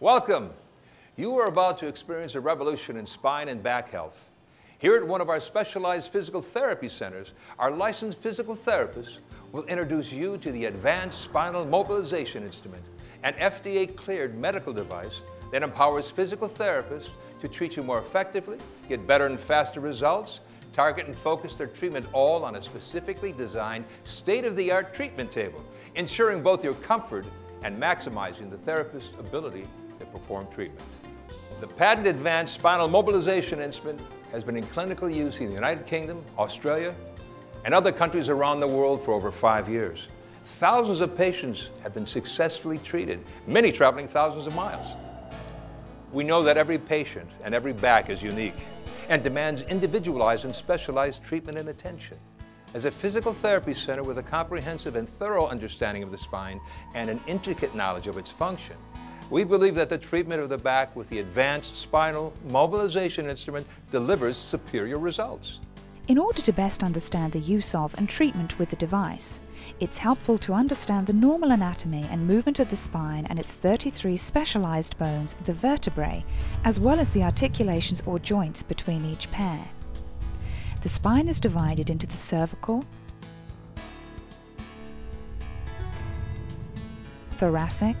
Welcome. You are about to experience a revolution in spine and back health. Here at one of our specialized physical therapy centers, our licensed physical therapists will introduce you to the advanced spinal mobilization instrument, an FDA-cleared medical device that empowers physical therapists to treat you more effectively, get better and faster results, target and focus their treatment all on a specifically designed state-of-the-art treatment table, ensuring both your comfort and maximizing the therapist's ability to perform treatment. The patented advanced spinal mobilization instrument has been in clinical use in the United Kingdom, Australia, and other countries around the world for over 5 years. Thousands of patients have been successfully treated, many traveling thousands of miles. We know that every patient and every back is unique and demands individualized and specialized treatment and attention. As a physical therapy center with a comprehensive and thorough understanding of the spine and an intricate knowledge of its function, we believe that the treatment of the back with the advanced spinal mobilization instrument delivers superior results. In order to best understand the use of and treatment with the device, it's helpful to understand the normal anatomy and movement of the spine and its 33 specialized bones, the vertebrae, as well as the articulations or joints between each pair. The spine is divided into the cervical, thoracic,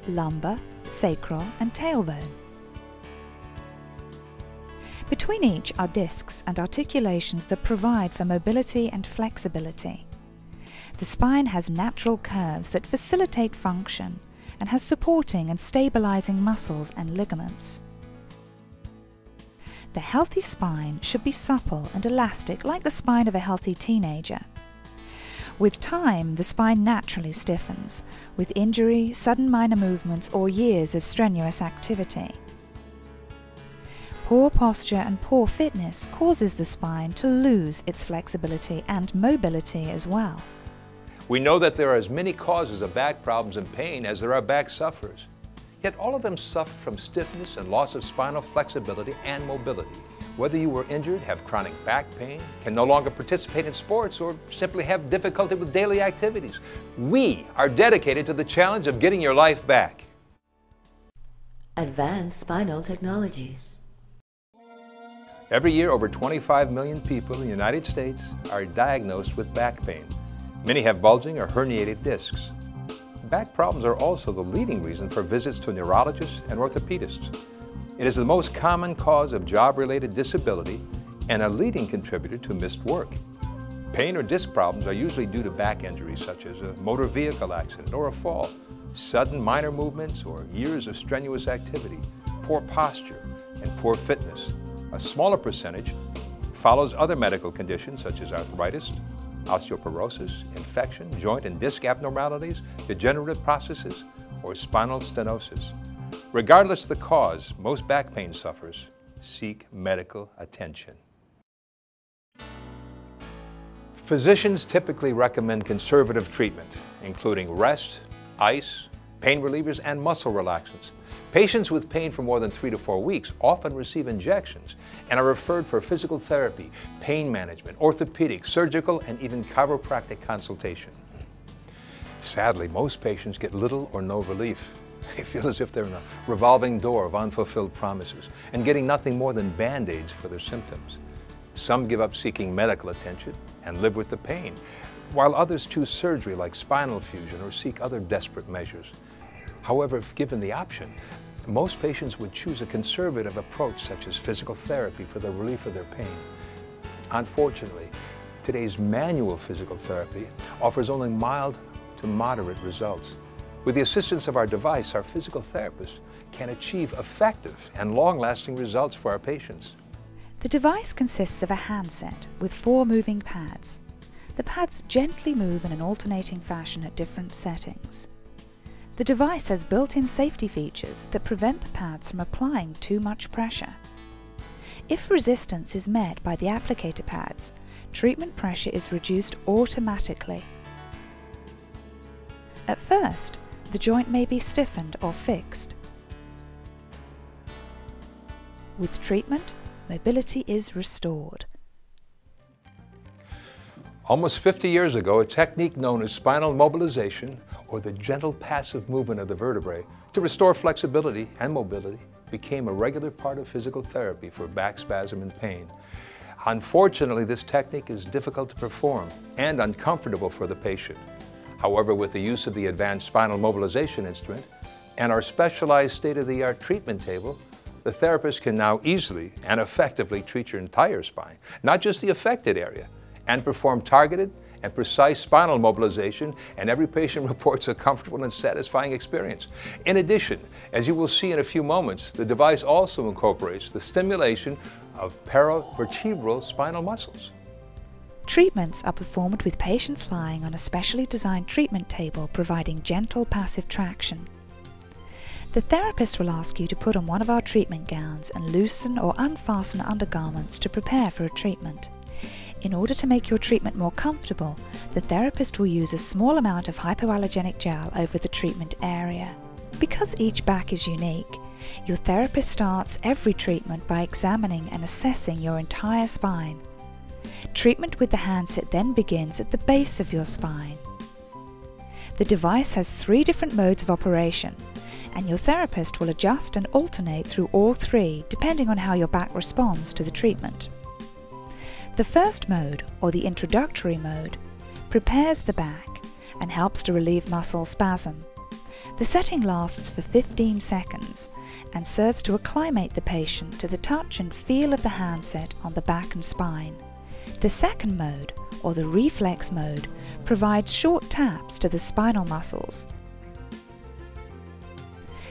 lumbar, sacral, and tailbone. Between each are discs and articulations that provide for mobility and flexibility. The spine has natural curves that facilitate function and has supporting and stabilizing muscles and ligaments. The healthy spine should be supple and elastic like the spine of a healthy teenager. With time, the spine naturally stiffens, with injury, sudden minor movements, or years of strenuous activity. Poor posture and poor fitness causes the spine to lose its flexibility and mobility as well. We know that there are as many causes of back problems and pain as there are back sufferers. Yet all of them suffer from stiffness and loss of spinal flexibility and mobility. Whether you were injured, have chronic back pain, can no longer participate in sports, or simply have difficulty with daily activities, we are dedicated to the challenge of getting your life back. Advanced spinal technologies. Every year, over 25 million people in the United States are diagnosed with back pain. Many have bulging or herniated discs. Back problems are also the leading reason for visits to neurologists and orthopedists. It is the most common cause of job-related disability and a leading contributor to missed work. Pain or disc problems are usually due to back injuries such as a motor vehicle accident or a fall, sudden minor movements, or years of strenuous activity, poor posture, and poor fitness. A smaller percentage follows other medical conditions such as arthritis, osteoporosis, infection, joint and disc abnormalities, degenerative processes, or spinal stenosis. Regardless of the cause, most back pain sufferers seek medical attention. Physicians typically recommend conservative treatment, including rest, ice, pain relievers, and muscle relaxants. Patients with pain for more than 3 to 4 weeks often receive injections and are referred for physical therapy, pain management, orthopedic, surgical, and even chiropractic consultation. Sadly, most patients get little or no relief. They feel as if they're in a revolving door of unfulfilled promises and getting nothing more than Band-Aids for their symptoms. Some give up seeking medical attention and live with the pain, while others choose surgery like spinal fusion or seek other desperate measures. However, if given the option, most patients would choose a conservative approach such as physical therapy for the relief of their pain. Unfortunately, today's manual physical therapy offers only mild to moderate results. With the assistance of our device, our physical therapists can achieve effective and long-lasting results for our patients. The device consists of a handset with 4 moving pads. The pads gently move in an alternating fashion at different settings. The device has built-in safety features that prevent the pads from applying too much pressure. If resistance is met by the applicator pads, treatment pressure is reduced automatically. At first, the joint may be stiffened or fixed. With treatment, mobility is restored. Almost 50 years ago, a technique known as spinal mobilization, or the gentle passive movement of the vertebrae to restore flexibility and mobility became a regular part of physical therapy for back spasm and pain. Unfortunately, this technique is difficult to perform and uncomfortable for the patient. However, with the use of the advanced spinal mobilization instrument and our specialized state-of-the-art treatment table, the therapist can now easily and effectively treat your entire spine, not just the affected area, and perform targeted and precise spinal mobilization, and every patient reports a comfortable and satisfying experience. In addition, as you will see in a few moments, the device also incorporates the stimulation of paravertebral spinal muscles. Treatments are performed with patients lying on a specially designed treatment table providing gentle passive traction. The therapist will ask you to put on one of our treatment gowns and loosen or unfasten undergarments to prepare for a treatment. In order to make your treatment more comfortable, the therapist will use a small amount of hypoallergenic gel over the treatment area. Because each back is unique, your therapist starts every treatment by examining and assessing your entire spine. Treatment with the handset then begins at the base of your spine. The device has 3 different modes of operation, and your therapist will adjust and alternate through all 3 depending on how your back responds to the treatment. The first mode, or the introductory mode, prepares the back and helps to relieve muscle spasm. The setting lasts for 15 seconds and serves to acclimate the patient to the touch and feel of the handset on the back and spine. The second mode, or the reflex mode, provides short taps to the spinal muscles,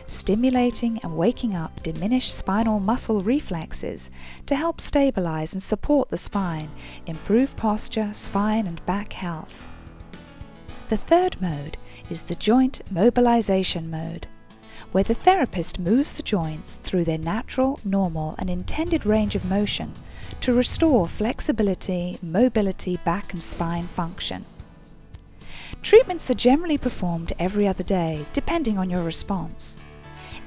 stimulating and waking up diminished spinal muscle reflexes to help stabilize and support the spine, improve posture, spine and back health. The third mode is the joint mobilization mode, where the therapist moves the joints through their natural, normal and intended range of motion to restore flexibility, mobility, back and spine function. Treatments are generally performed every other day, depending on your response.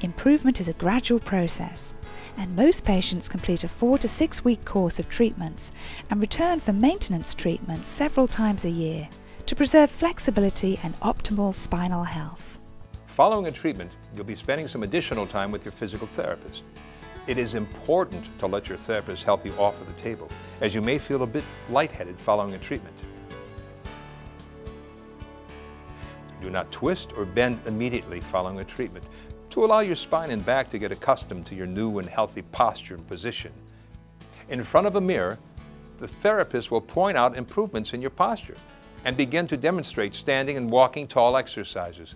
Improvement is a gradual process, and most patients complete a 4 to 6 week course of treatments and return for maintenance treatments several times a year to preserve flexibility and optimal spinal health. Following a treatment, you'll be spending some additional time with your physical therapist. It is important to let your therapist help you off of the table, as you may feel a bit lightheaded following a treatment. Do not twist or bend immediately following a treatment to allow your spine and back to get accustomed to your new and healthy posture and position. In front of a mirror, the therapist will point out improvements in your posture and begin to demonstrate standing and walking tall exercises.